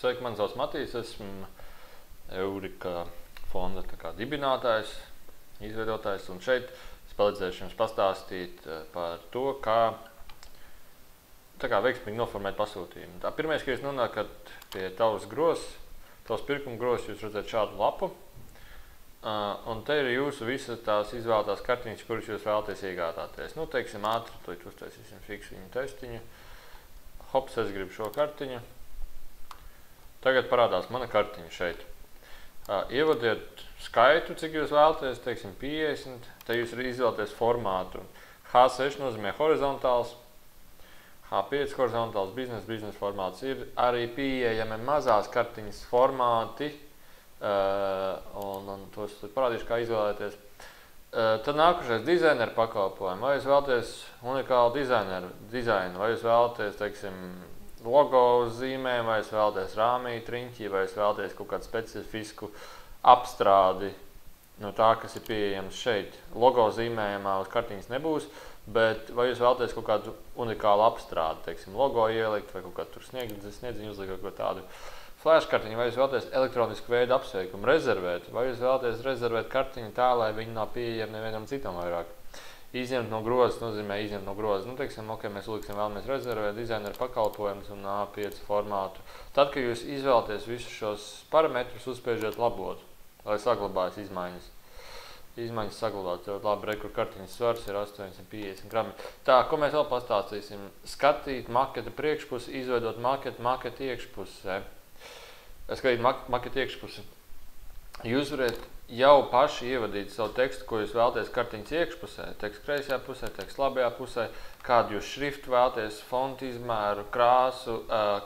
Sveiki, man sauc Matīs, esmu Eurika fonda dibinātājs, izveidotājs, un šeit es palīdzēšu jums pastāstīt par to, kā veiksmīgi noformēt pasūtījumu. Pirmais, ka jūs nonākat pie tavas pirkuma grozs, jūs redzat šādu lapu, un te ir jūsu visas tās izvēlētās kartiņas, kuras jūs vēlaties iegādāties. Nu, teiksim, ātri, to uztaisīsim fiksiņu testiņu. Hops, es gribu šo kartiņu. Tagad parādās mana kartiņa šeit. Ievadiet skaitu, cik jūs vēlaties, teiksim 50, te jūs izvēlaties formātu. H6 nozīmē horizontāls, H5 horizontāls biznesa formāts. Ir arī pieejami mazās kartiņas formāti, un tos parādīšu, kā izvēlēties. Tad nākušais dizaineru pakalpojumu. Vai jūs vēlaties unikālu dizainu, vai jūs vēlaties, teiksim, logo uz zīmēm, vai jūs vēlaties rāmīti, riņķi, vai jūs vēlaties kaut kādu specifisku apstrādi no tā, kas ir pieejams šeit. Logo zīmējumā uz kartiņas nebūs, bet vai jūs vēlaties kaut kādu unikālu apstrādi, teiksim, logo ielikt, vai kaut kādu tur sniedziņu uzlikt, kaut ko tādu flash kartiņu, vai jūs vēlaties elektronisku veidu apsveikumu rezervēt, vai jūs vēlaties rezervēt kartiņu tā, lai viņi nav pieejami nevienam citam vairāk. Izņemt no grozas nozīmē izņemt no grozas. Nu, teiksim, ok, mēs uliksim vēlamies rezervēt dizaineru pakalpojumus un A5 formātu. Tad, kad jūs izvēlaties visus šos parametrus, uzspiežiet labot, lai saglabājas izmaiņas. Izmaiņas saglabāt, labi, kur kartiņas svars ir 850 grami. Tā, ko mēs vēl pastāstīsim? Skatīt maketa priekšpusi, izveidot maketa iekšpusi. Skatīt maketa iekšpusi. Jūs varat jau paši ievadīt savu tekstu, ko jūs vēlaties kartiņas iekšpusē, tekstu kreisajā pusē, tekstu labajā pusē, kādu jūs šriftu vēlaties, fontu izmēru, krāsu,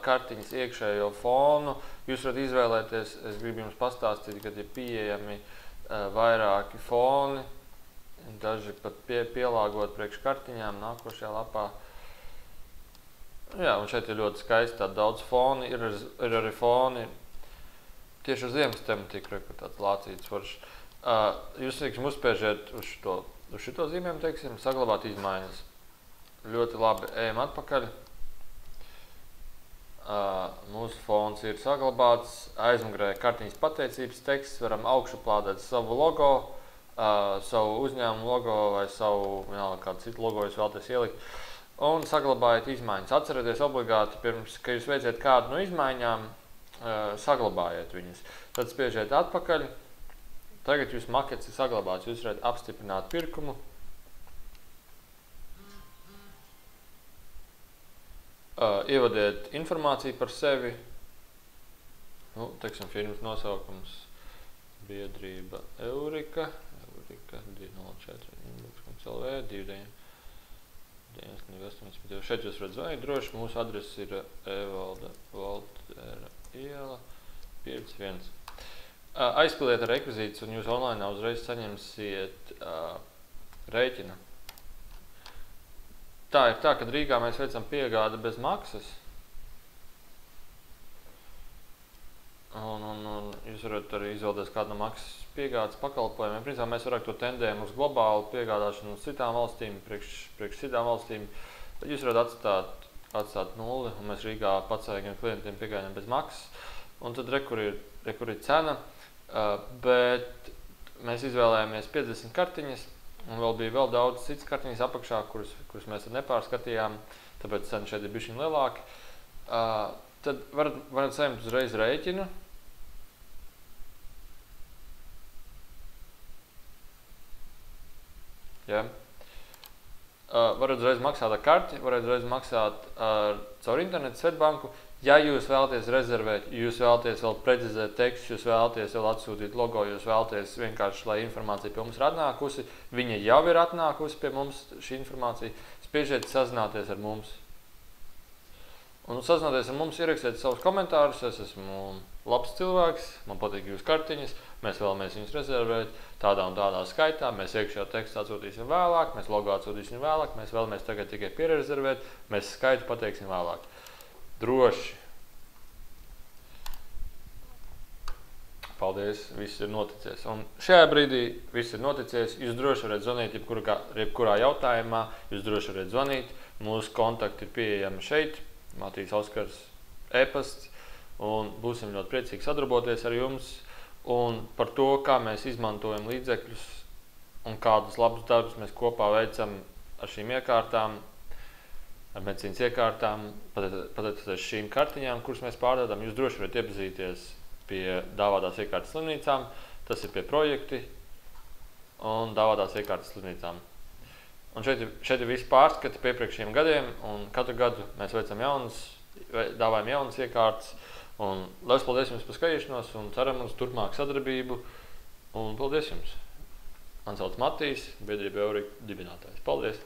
kartiņas iekšējo fonu. Jūs varat izvēlēties, es gribu jums pastāstīt, kad ir pieejami vairāki foni, daži pat pielāgot priekš kartiņām nākošajā lapā. Jā, un šeit ir ļoti skaisti tādi daudz foni, ir arī foni tieši uz ziemas tematiku, kur tāds lācīts foršs. Jūs, teiksim, uzspiežiet uz šito zīmēm, teiksim, saglabāt izmaiņas. Ļoti labi, ejam atpakaļ. Mūsu fons ir saglabāts, aizmugurē kartiņas pateicības teksts, varam augšuplādēt savu logo, savu uzņēmumu logo vai savu, kādu citu logo jūs vēlaties ielikt. Un saglabājiet izmaiņas. Atcerieties obligāti pirms, ka jūs veiciet kādu no izmaiņām, saglabājiet viņus. Tad spiežiet atpakaļ. Tagad jūs makets ir saglabāts. Jūs varat apstiprināt pirkumu. Ievadiet informāciju par sevi. Nu, teiksim, firmas nosaukums. Biedrība Eurika. Eurika 204.lv 29. Šeit jūs varat zvanīt droši. Mūsu adrese ir Evalda Valtera iela 51. Aizpildiet ar rekvizītus un jūs online uzreiz saņemsiet rēķina. Tā ir tā, kad Rīgā mēs veicam piegādi bez maksas. Un jūs varat arī izvēlēties kādu no maksas piegādes pakalpojumiem. Principā mēs vairāk to tendējam uz globālu piegādāšanu uz citām valstīm, priekš citām valstīm. Tad jūs varat atstāt nulli, un mēs Rīgā patsāīgiem klientiem piegādājam bez maksas. Un tad kur ir cena, bet mēs izvēlējāmies 50 kartiņas, un vēl daudz citas kartiņas apakšā, kuras mēs nepārskatījām, tāpēc cena šeit ir bišķiņ lielāki. Tad varat saņemt uzreiz rēķinu. Ja. Varat uzreiz maksāt ar karti, varat uzreiz maksāt caur internetu Svetbanku. Ja jūs vēlaties rezervēt, jūs vēlaties vēl precizēt tekstu, jūs vēlaties vēl atsūtīt logo, jūs vēlaties vienkārši, lai informācija pie mums ir atnākusi, viņa jau ir atnākusi pie mums, šī informācija, spiežiet sazināties ar mums. Un sazināties ar mums, ierakstiet savus komentārus, es esmu labs cilvēks, man patīk jūsu kartiņas, mēs vēlamies viņus rezervēt tādā un tādā skaitā, mēs iekšējo tekstu atsūtīsim vēlāk, mēs logo atsūtīsim vēlāk, mēs vēlamies tagad tikai pierezervēt, mēs skaitu pateiksim vēlāk. Droši. Paldies, viss ir noticies. Un šajā brīdī viss ir noticies, jūs droši varat zvanīt jebkurā jautājumā, jūs droši varat zvanīt, mūsu kontakti ir pieejami šeit, Matīs Oskars e-pasts, un būsim ļoti priecīgi sadarboties ar jums un par to, kā mēs izmantojam līdzekļus un kādus labus darbus mēs kopā veicam ar šīm iekārtām, ar medicīnas iekārtām, pateicoties šīm kartiņām, kuras mēs pārdodam. Jūs droši varat iepazīties pie dāvātās iekārtas slimnīcām, tas ir pie projekti un dāvātās iekārtas slimnīcām. Un šeit ir visi pārskati pie iepriekšējiem gadiem, un katru gadu mēs dāvājam jaunas iekārtas. Un liels paldies jums par skatīšanos un ceram uz turpmāku sadarbību. Un paldies jums! Man sauc Matīs, biedrība Eurika dibinātājs. Paldies!